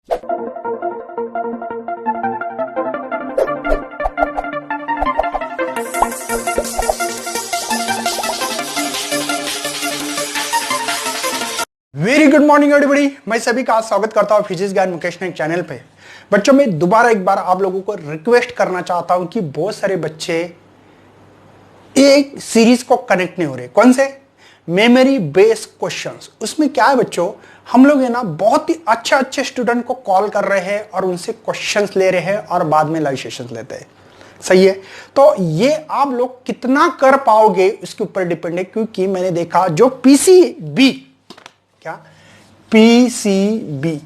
Very good morning everybody, मैं सभी का स्वागत करता हूं फिजिक्स ज्ञान मुकेश नाइक चैनल पे। बच्चों, मैं दोबारा एक बार आप लोगों को रिक्वेस्ट करना चाहता हूं कि बहुत सारे बच्चे एक सीरीज को कनेक्ट नहीं हो रहे। कौन से? Memory based questions. उसमें क्या है बच्चों, हम लोग है ना बहुत ही अच्छे अच्छे स्टूडेंट को कॉल कर रहे हैं और उनसे क्वेश्चंस ले रहे हैं और बाद में लाइव सेशंस लेते हैं। सही है? तो ये आप लोग कितना कर पाओगे इसके ऊपर डिपेंड है, क्योंकि मैंने देखा जो पीसीबी, क्या पीसीबी,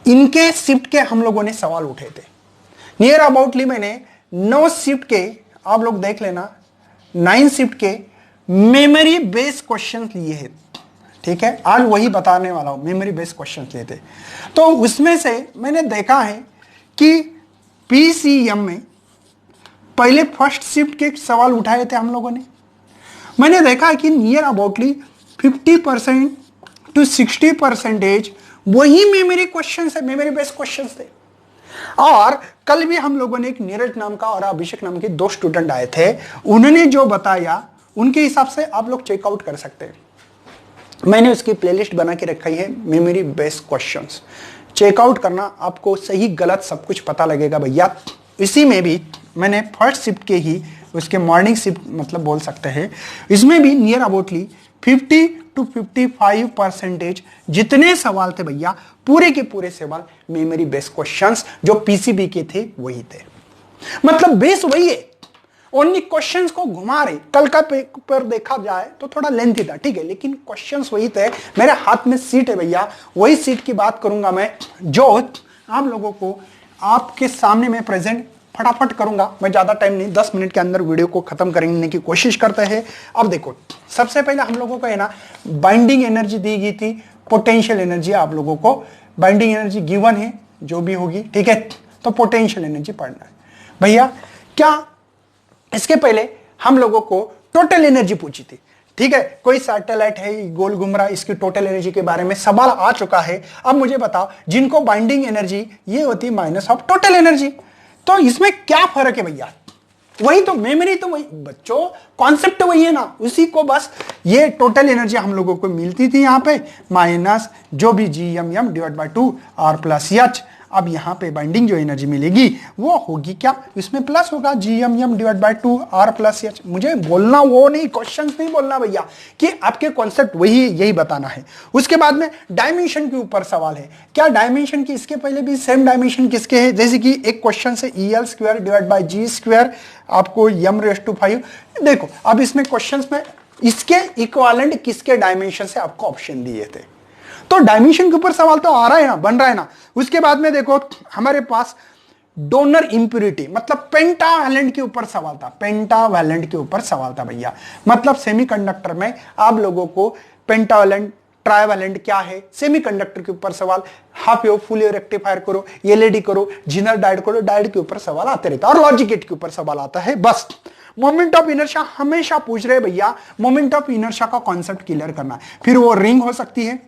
इनके शिफ्ट के हम लोगों ने सवाल उठे थे। नियर अबाउटली मैंने 9 शिफ्ट के, आप लोग देख लेना, 9 शिफ्ट के मेमोरी बेस्ड क्वेश्चन लिए हैं। ठीक है, आज वही बताने वाला हूं, मेमोरी बेस्ड क्वेश्चन लिए थे। तो उसमें से मैंने देखा है कि पीसीएम में पहले फर्स्ट शिफ्ट के सवाल उठाए थे हम लोगों ने। मैंने देखा कि नियर अबाउटली 50% टू 60% वही मेमोरी क्वेश्चन है, मेमोरी बेस्ड क्वेश्चन थे। और कल भी हम लोगों ने एक नीरज नाम का और अभिषेक नाम के 2 स्टूडेंट आए थे, उन्होंने जो बताया उनके हिसाब से आप लोग चेकआउट कर सकते हैं। मैंने उसकी प्लेलिस्ट बना के रखी है, मेमोरी बेस्ड क्वेश्चंस। चेकआउट करना, आपको सही गलत सब कुछ पता लगेगा भैया। इसी में भी मैंने फर्स्ट शिफ्ट के ही, उसके मॉर्निंग शिफ्ट मतलब बोल सकते हैं, इसमें भी नियर अबाउटली 50 to 55% जितने सवाल थे भैया, पूरे के पूरे सवाल मेमोरी बेस्ड क्वेश्चंस जो पीसीबी के थे वही थे। मतलब बेस वही है, ओनली क्वेश्चंस को घुमा रहे। कल का पेपर देखा जाए तो थोड़ा लेंथी था, ठीक है, लेकिन क्वेश्चंस वही थे। मेरे हाथ में सीट है भैया, वही सीट की बात करूंगा मैं, जो आप लोगों को आपके सामने में प्रेजेंट फटाफट करूंगा। मैं ज्यादा टाइम नहीं, 10 मिनट के अंदर वीडियो को खत्म करने की कोशिश करते हैं। अब देखो, सबसे पहले हम लोगों को है ना बाइंडिंग एनर्जी दी गई थी, पोटेंशियल एनर्जी आप लोगों को, बाइंडिंग एनर्जी गिवन है जो भी होगी, ठीक है, तो पोटेंशियल एनर्जी पढ़ना है भैया। क्या इसके पहले हम लोगों को टोटल एनर्जी पूछी थी, ठीक है, कोई सैटेलाइट है गोल घूम रहा है, इसकी टोटल एनर्जी के बारे में सवाल आ चुका है। अब मुझे बताओ, जिनको बाइंडिंग एनर्जी ये होती है माइनस ऑफ टोटल एनर्जी, तो इसमें क्या फर्क है भैया? वही तो मेमोरी, तो वही बच्चों, कॉन्सेप्ट वही है ना, उसी को बस ये टोटल एनर्जी हम लोगों को मिलती थी यहाँ पे माइनस जो भी GMM डिवाइड बाय 2 और प्लस H। अब यहाँ पे बाइंडिंग जो एनर्जी मिलेगी वो होगी क्या, इसमें प्लस होगा GMM डिवाइड बाय 2 और प्लस H। मुझे बोलना वो नहीं, क्वेश्चंस नहीं बोलना भैया, कि आपके कॉन्सेप्ट वही, यही बताना है। उसके बाद में डायमेंशन के ऊपर सवाल है। क्या डायमेंशन की, इसके पहले भी सेम डायमेंशन किसके है? जैसे कि एक क्वेश्चन से EL² डिवाइड बाय G² आपको m⁵ देखो, अब इसमें क्वेश्चन में इसके इक्विवेलेंट किसके डायमेंशन से आपको ऑप्शन दिए थे, तो डायमेंशन के ऊपर सवाल तो आ रहा है ना, बन रहा है ना। उसके बाद में देखो हमारे पास डोनर इंप्यूरिटी, मतलब पेंटावैलेंट के ऊपर सवाल था, पेंटावैलेंट के ऊपर सवाल था भैया। मतलब सेमीकंडक्टर में आप लोगों को पेंटावैलेंट, ट्राइवैलेंट क्या है, सेमीकंडक्टर के ऊपर सवाल, half wave, full wave rectifier करो, एलईडी करो, जिनर डायोड करो, डायोड के ऊपर सवाल आते रहता है, और लॉजिक गेट के ऊपर सवाल आता है। बस मोमेंट ऑफ इनर्शिया हमेशा पूछ रहे भैया, मोमेंट ऑफ इनर्शिया का कॉन्सेप्ट क्लियर करना है। फिर वो रिंग हो सकती है,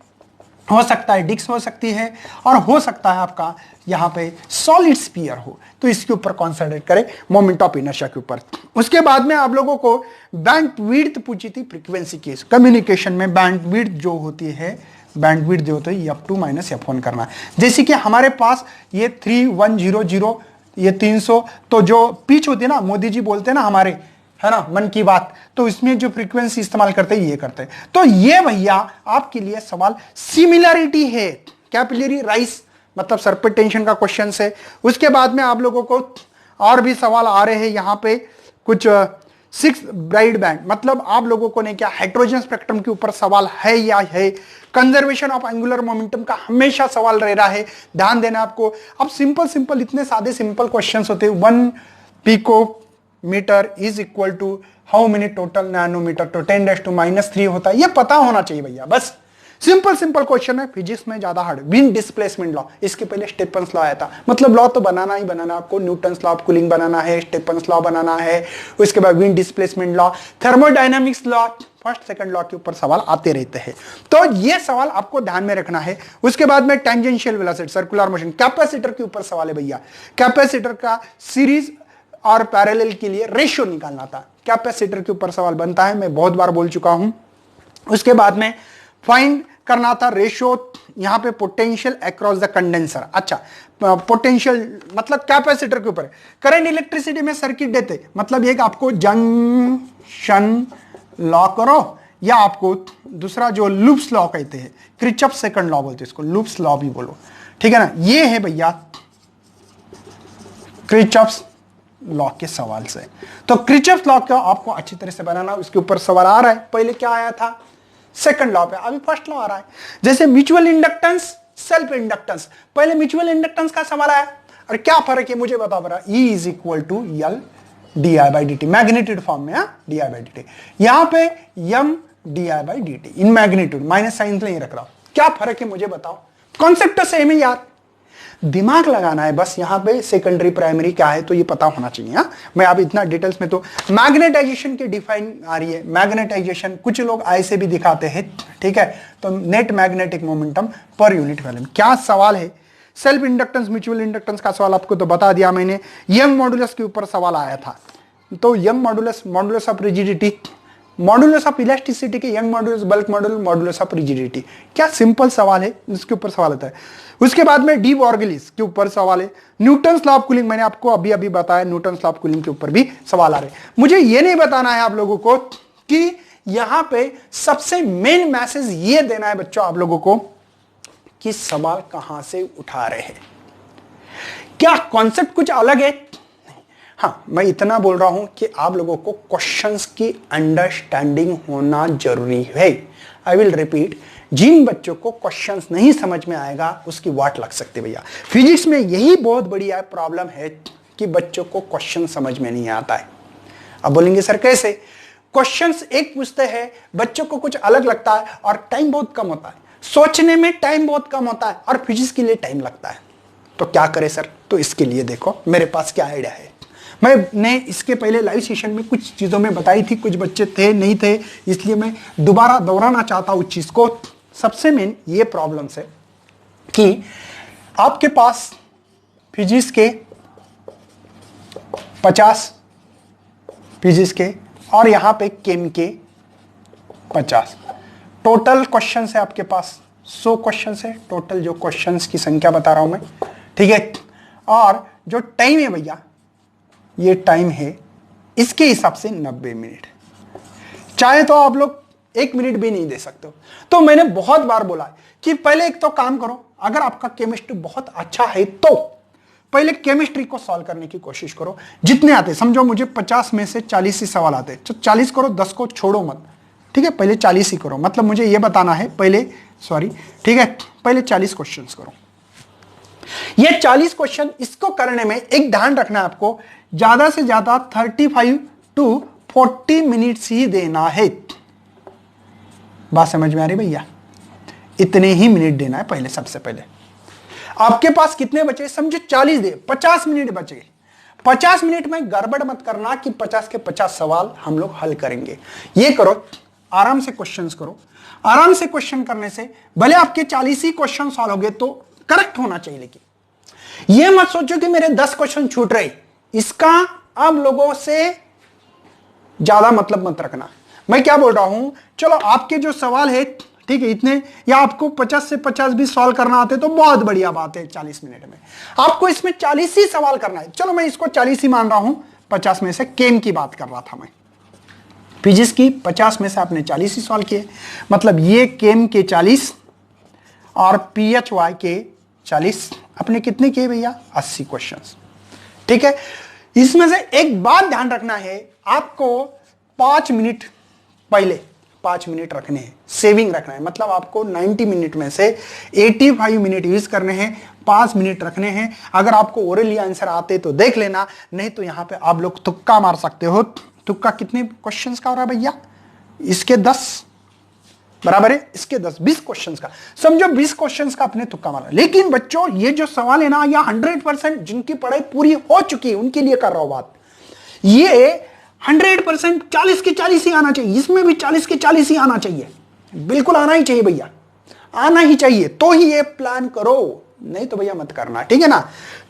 हो सकता है डिस्क हो सकती है, और हो सकता है आपका यहाँ पे सॉलिड स्फीयर हो, तो इसके ऊपर कॉन्सेंट्रेट करें, मोमेंट ऑफ इनर्शिया के ऊपर। उसके बाद में आप लोगों को बैंडविड्थ पूछी थी फ्रीक्वेंसी की। कम्युनिकेशन में बैंडविड्थ जो होती है, बैंडविड्थ जो होती है f2 - f1 करना है। जैसे कि हमारे पास ये 3100, ये 300, तो जो पिच होती है ना, मोदी जी बोलते हैं ना हमारे, है ना, मन की बात, तो इसमें जो फ्रीक्वेंसी इस्तेमाल करते हैं ये करते हैं। तो ये भैया आपके लिए सवाल सिमिलरिटी है, कैपिलरी राइस मतलब सरपेटेंशन का क्वेश्चन है। उसके बाद में आप लोगों को और भी सवाल आ रहे हैं यहाँ पे, कुछ 6 ब्राइड बैंड, मतलब आप लोगों को ने क्या हाइड्रोजन स्पेक्ट्रम के ऊपर सवाल है या है। कंजर्वेशन ऑफ एंगुलर मोमेंटम का हमेशा सवाल रह रहा है, ध्यान देना आपको। अब सिंपल इतने सादे सिंपल क्वेश्चंस होते हैं। 1 picometre is equal to how many total nanometre, तो 10⁻³ होता है, ये पता होना चाहिए भैया। बस सिंपल सिंपल क्वेश्चन है, फिजिक्स में ज्यादा हार्ड। विंड डिस्प्लेसमेंट लॉ, इसके पहले स्टेफन्स लॉ आया था, मतलब लॉ तो बनाना ही बनाना आपको, न्यूटन्स लॉ ऑफ कूलिंग बनाना है, स्टेफन्स लॉ बनाना है, उसके बाद wind displacement law, thermodynamics law, first second law के ऊपर सवाल आते रहते हैं। तो ये सवाल आपको ध्यान में रखना है। उसके बाद में tangential velocity, circular motion, capacitor के ऊपर सवाल है भैया। कैपेसिटर का सीरीज और पैरेलल के लिए रेशियो निकालना था, कैपेसिटर के ऊपर सवाल बनता है, मैं बहुत बार बोल चुका हूं। उसके बाद में फाइंड करना था रेशियो, यहां पे पोटेंशियल अक्रॉस द कंडेंसर। अच्छा, पोटेंशियल मतलब कैपेसिटर के ऊपर, करंट इलेक्ट्रिसिटी में सर्किट देते, मतलब एक आपको जंक्शन लॉ करो, या आपको दूसरा जो लूप्स लॉ कहते हैं, क्रिचॉफ सेकंड लॉ बोलते हैं इसको, लूप्स लॉ भी बोलो, ठीक है ना। ये है भैया क्रिचॉफ लॉ के सवाल से। तो क्रिचॉफ लॉ का आपको अच्छी तरह से बनाना, उसके ऊपर सवाल आ रहा है। पहले क्या आया था, सेकंड लॉ पे, अभी फर्स्ट लॉ आ रहा है। जैसे म्यूचुअल इंडक्टेंस, सेल्फ इंडक्टेंस, पहले म्यूचुअल इंडक्टेंस का सवाल आया, और क्या फर्क है मुझे बताओ बरा, E is equal to L di/dt, magnitude form में, di/dt, यहां पे m di/dt in magnitude, minus sign नहीं रख रहा हूं, क्या फर्क है मुझे बताओ, कॉन्सेप्ट तो सेम है यार, दिमाग लगाना है बस। यहां पे सेकेंडरी प्राइमरी क्या है तो ये पता होना चाहिए। मैं अब इतना डिटेल्स में, तो मैग्नेटाइजेशन की डिफाइन आ रही है, मैग्नेटाइजेशन कुछ लोग ऐसे भी दिखाते हैं, ठीक है। तो net magnetic momentum per unit volume, क्या सवाल है। सेल्फ इंडक्टेंस, म्यूचुअल इंडक्टेंस का सवाल आपको तो बता दिया मैंने। यंग मॉडुलस के ऊपर सवाल आया था, तो Young modulus, modulus of rigidity, modulus of elasticity के Young modulus, bulk modulus, modulus of rigidity, क्या सिंपल सवाल है, इसके ऊपर सवाल आता है। उसके बाद में डी बॉर्गलिस के ऊपर सवाल है। न्यूटन्स लॉ ऑफ कूलिंग, मैंने आपको अभी अभी बताया, न्यूटन्स लॉ ऑफ कूलिंग के ऊपर भी सवाल आ रहे हैं। मुझे ये नहीं बताना है आप लोगों को कि यहां पे सबसे मेन मैसेज ये देना है बच्चों आप लोगों को कि सवाल कहां से उठा रहे हैं, क्या कॉन्सेप्ट कुछ अलग है। हाँ, मैं इतना बोल रहा हूं कि आप लोगों को क्वेश्चंस की अंडरस्टैंडिंग होना जरूरी है। आई विल रिपीट, जिन बच्चों को क्वेश्चंस नहीं समझ में आएगा उसकी वाट लग सकती है भैया। फिजिक्स में यही बहुत बड़ी प्रॉब्लम है कि बच्चों को क्वेश्चन समझ में नहीं आता है। अब बोलेंगे सर कैसे, क्वेश्चंस एक पूछते हैं, बच्चों को कुछ अलग लगता है और टाइम बहुत कम होता है, सोचने में टाइम बहुत कम होता है और फिजिक्स के लिए टाइम लगता है, तो क्या करें सर। तो इसके लिए देखो मेरे पास क्या आइडिया है। मैंने इसके पहले लाइव सेशन में कुछ चीज़ों में बताई थी, कुछ बच्चे थे नहीं थे, इसलिए मैं दोबारा दोहराना चाहता हूं उस चीज़ को। सबसे मेन ये प्रॉब्लम है कि आपके पास फिजिक्स के 50, फिजिक्स के, और यहां पे केम के 50, टोटल क्वेश्चन है आपके पास 100 क्वेश्चन है, टोटल जो क्वेश्चंस की संख्या बता रहा हूं मैं, ठीक है। और जो टाइम है भैया, ये टाइम है इसके हिसाब से 90 मिनट, चाहे तो आप लोग 1 मिनट भी नहीं दे सकते हो। तो मैंने बहुत बार बोला है कि पहले एक तो काम करो, अगर आपका केमिस्ट्री बहुत अच्छा है तो पहले केमिस्ट्री को सॉल्व करने की कोशिश करो, जितने आते, समझो मुझे 50 में से 40 ही सवाल आते हैं, तो 40 करो, 10 को छोड़ो मत, ठीक है। पहले 40 ही करो, मतलब मुझे यह बताना है पहले, सॉरी, ठीक है, पहले 40 क्वेश्चन करो। ये 40 क्वेश्चन, इसको करने में एक ध्यान रखना है आपको, ज्यादा से ज्यादा 35 to 40 मिनट्स ही देना है। बात समझ में आ रही भैया, इतने ही मिनट देना है पहले, सबसे पहले। आपके पास कितने बचे, समझो 40 दे, 50 मिनट बच गए। 50 मिनट में गड़बड़ मत करना कि 50 के 50 सवाल हम लोग हल करेंगे। ये करो, आराम से क्वेश्चंस करो। आराम से क्वेश्चन करने से भले आपके 40 ही क्वेश्चन सॉल्व हो गए तो करेक्ट होना चाहिए, लेकिन ये मत सोचो कि मेरे 10 क्वेश्चन छूट रहे, इसका आप लोगों से ज्यादा मतलब मत रखना। मैं क्या बोल रहा हूं, चलो आपके जो सवाल है, ठीक है, इतने, या आपको 50 से 50 भी सॉल्व करना आते तो बहुत बढ़िया बात है। 40 मिनट में आपको इसमें 40 ही सवाल करना है, चलो मैं इसको 40 ही मान रहा हूं। 50 में से केम की बात कर रहा था मैं, फिजिक्स की 50 में से आपने 40 ही सॉल्व किए, मतलब ये केम के 40 और PHY के 40, अपने कितने किए भैया, 80 क्वेश्चंस, ठीक है। इसमें से एक बात ध्यान रखना है, आपको 5 मिनट पहले 5 मिनट रखने हैं, सेविंग रखना है, मतलब आपको 90 मिनट में से 85 मिनट यूज करने हैं, 5 मिनट रखने हैं। अगर आपको ओरली आंसर आते तो देख लेना, नहीं तो यहां पे आप लोग तुक्का मार सकते हो। तुक्का कितने क्वेश्चंस का हो रहा है भैया, इसके 10, बराबर है इसके 10-20 क्वेश्चंस का। समझो 20 क्वेश्चंस का अपने तुक्का मारा। लेकिन बच्चों ये जो सवाल है ना, या 100% जिनकी पढ़ाई पूरी हो चुकी है उनके लिए कर रहा हूं बात। ये 100% 40 के 40 ही आना चाहिए, इसमें भी 40 के 40 ही आना चाहिए, बिल्कुल आना ही चाहिए भैया, आना ही चाहिए, तो ही ये प्लान करो, नहीं तो भैया मत करना, ठीक है ना।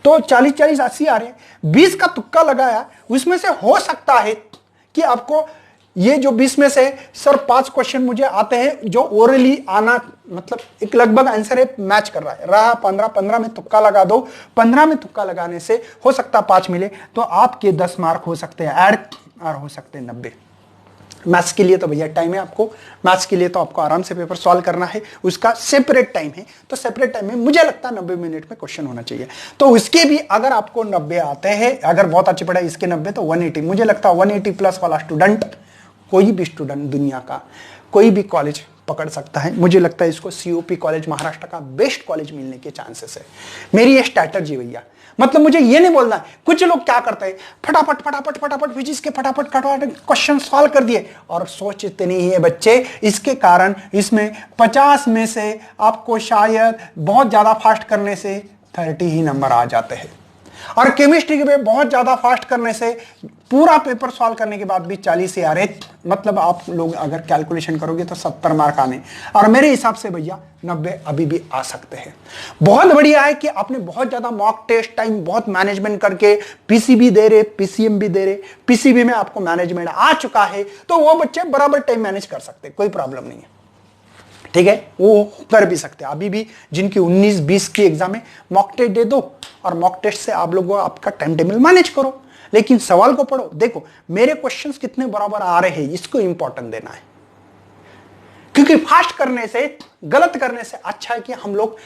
तो 40-40 80 आ रहे हैं, 20 का तुक्का लगाया, उसमें से हो सकता है कि आपको ये जो 20 में से सर 5 क्वेश्चन मुझे आते हैं जो ओरली आना, मतलब एक लगभग आंसर है मैच कर रहा है, रहा 15 में तुक्का लगा दो, 15 में तुक्का लगाने से हो सकता 5 मिले, तो आपके 10 मार्क हो सकते हैं ऐड, और हो सकते हैं 90। मैथ्स के लिए तो भैया टाइम है आपको, मैथ्स के लिए तो आपको आराम से पेपर सॉल्व करना है, उसका सेपरेट टाइम है, तो सेपरेट टाइम में मुझे लगता है 90 मिनट में क्वेश्चन होना चाहिए। तो उसके भी अगर आपको 90 आते हैं, अगर बहुत अच्छी पढ़ाई इसके 90 तो 180, मुझे लगता है 180 प्लस वाला स्टूडेंट, कोई भी स्टूडेंट दुनिया का कोई भी कॉलेज पकड़ सकता है। मुझे लगता है इसको COP कॉलेज महाराष्ट्र का बेस्ट कॉलेज मिलने के चांसेस है, मेरी ये स्ट्रैटेजी भैया। मतलब मुझे ये नहीं बोलना है, कुछ लोग क्या करते हैं फटाफट फटाफट फटाफट फिजिक्स के फटाफट क्वेश्चन सॉल्व कर दिए, और सोचते नहीं है बच्चे, इसके कारण इसमें 50 में से आपको शायद बहुत ज्यादा फास्ट करने से 30 ही नंबर आ जाते हैं, और केमिस्ट्री में बहुत ज्यादा फास्ट करने से पूरा पेपर सॉल्व करने के बाद भी 40 ही आ रहे, मतलब आप लोग अगर कैलकुलेशन करोगे तो 70 मार्क आने, और मेरे हिसाब से भैया 90 अभी भी आ सकते हैं। बहुत बढ़िया है कि आपने बहुत ज्यादा मॉक टेस्ट टाइम बहुत मैनेजमेंट करके PCB दे रहे, PCM भी दे रहे, PCB में आपको मैनेजमेंट आ चुका है, तो वो बच्चे बराबर टाइम मैनेज कर सकते, कोई प्रॉब्लम नहीं है, ठीक है, वो कर भी सकते हैं। अभी भी जिनकी 19-20 की एग्जाम है, मॉक टेस्ट दे दो, और मॉक टेस्ट से आप लोगों आपका टाइम टेबल मैनेज करो, लेकिन सवाल को पढ़ो। देखो मेरे क्वेश्चंस कितने बराबर आ रहे हैं, इसको इंपॉर्टेंट देना है, क्योंकि फास्ट करने से, गलत करने से अच्छा है कि हम लोग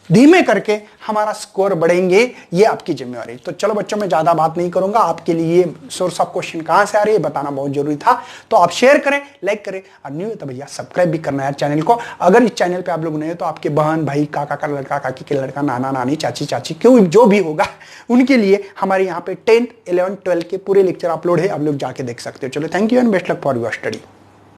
धीमे करके हमारा स्कोर बढ़ेंगे, ये आपकी जिम्मेवारी। तो चलो बच्चों, मैं ज्यादा बात नहीं करूंगा, आपके लिए सोर्स ऑफ क्वेश्चन कहां से आ रही है बताना बहुत जरूरी था। तो आप शेयर करें, लाइक करें, और न्यू है तो भैया सब्सक्राइब भी करना है चैनल को। अगर इस चैनल पे आप लोग नए हो तो आपके बहन भाई, काका का लड़का, काकी के लड़का, नाना नानी, चाची चाची, क्यों जो भी होगा उनके लिए हमारे यहाँ पे 10th 11th 12 के पूरे लेक्चर अपलोड है, आप लोग जाके देख सकते हो। चलो thank you and best luck for your study.